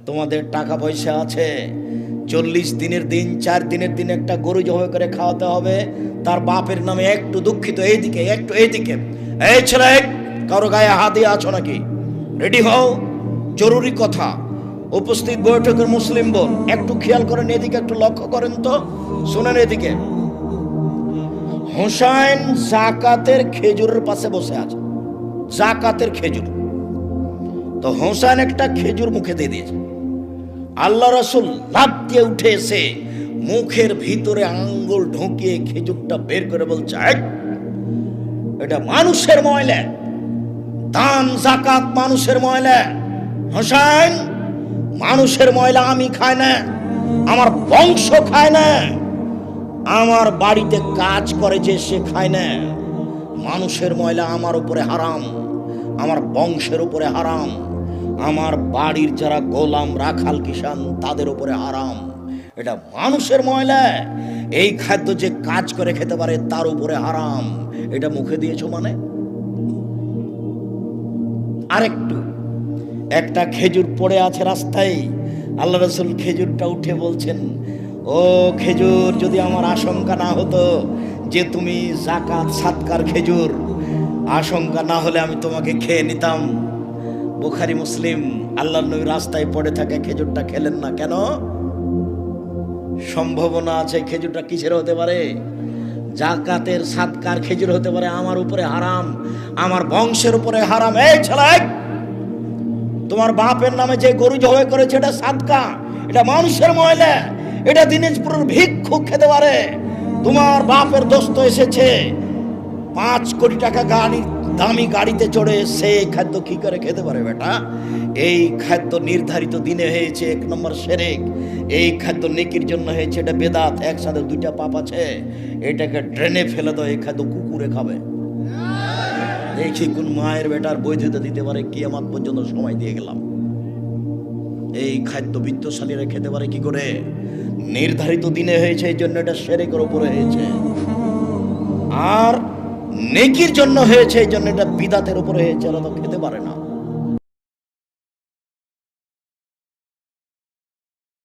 তোমাদের টাকা পয়সা আছে, 40 দিনের দিন 4 দিনের দিন একটা গরু জবাই করে খাওয়াতে হবে তার বাপের নামে। একটু দুঃখিত, এইদিকে একটু, এইদিকে। এই ছেলে, কারো গায়ে হাত দিয়ে আছো নাকি? রেডি হও, জরুরি কথা। উপস্থিত বৈঠকের মুসলিম বোন একটু খেয়াল করেন, এদিকে একটু লক্ষ্য করেন তো, শুনেন এদিকে। হোসাইন জাকাতের খেজুরের পাশে বসে আছে, জাকাতের খেজুর। তো হোসাইন একটা খেজুর মুখে দিয়ে দিয়েছে। আল্লাহ রাসূল লাফ দিয়ে উঠে এসে মুখের ভিতরে আঙ্গুল ঢুকিয়ে খেজুরটা বের করে বলছে, এটা মানুষের ময়লা, দান জাকাত মানুষের ময়লা। হোসাইন, মানুষের ময়লা আমি খাই না, আমার বংশ খায় না, আমার বাড়িতে কাজ করে যে সে খায় না। মানুষের ময়লা আমার উপরে হারাম, আমার বংশের উপরে হারাম, আমার বাড়ির যারা গোলাম রাখাল কিষান তাদের উপরে হারাম। এটা মানুষের ময়লা, এই খাদ্য যে কাজ করে খেতে পারে তার উপরে হারাম। এটা মুখে দিয়েছো মানে? আরেকটু, একটা খেজুর পড়ে আছে রাস্তায়, আল্লাহ রাসূল খেজুরটা উঠে বলছেন, ও খেজুর, যদি আমার আশঙ্কা না হতো যে তুমি জাকাত সাদকার খেজুর, আশঙ্কা না হলে আমি তোমাকে খেয়ে নিতাম। বুখারী মুসলিম। আল্লাহর নবী রাস্তায় পড়ে থাকে খেজুরটা খেলেন না কেন? সম্ভাবনা আছে খেজুরটা কিসের হতে পারে? জাকাতের সাদকার খেজুর হতে পারে। আমার উপরে হারাম, আমার বংশের উপরে হারাম। এই ছেলে, তোমার বাপের নামে যে গরু জবাই করেছে এটা সাদকা, এটা মানুষের ময়লা, এটা দিনাজপুরের ভিক্ষুক খেতে পারে। তোমার বাপের দোস্ত এসেছে 5 কোটি টাকা দামি গাড়িতে চড়ে, সে খাদ্য কি করে খেতে পারে বেটা? এই খাদ্য নির্ধারিত দিনে হয়েছে 1 নম্বর শিরক, এই খাদ্য নেকির জন্য হয়েছে, এটা বেদাত, একসাথে 2টা পাপ আছে। এটাকে ড্রেনে ফেলে দাও, এই খাদ্য কুকুরে খাবে। দেখি কোন মায়ের বেটার বৈধতা দিতে পারে। কিয়ামত পর্যন্ত সময় দিয়ে গেলাম। এই খাদ্য বিত্তশালীরা খেতে পারে কি করে? নির্ধারিত দিনে হয়েছে, এই জন্য এটা শিরকের উপরে হয়েছে। আর নেকির জন্য হয়েছে, এই জন্য এটা বিদাতের উপরে হয়েছে, ওরা তো খেতে পারে না।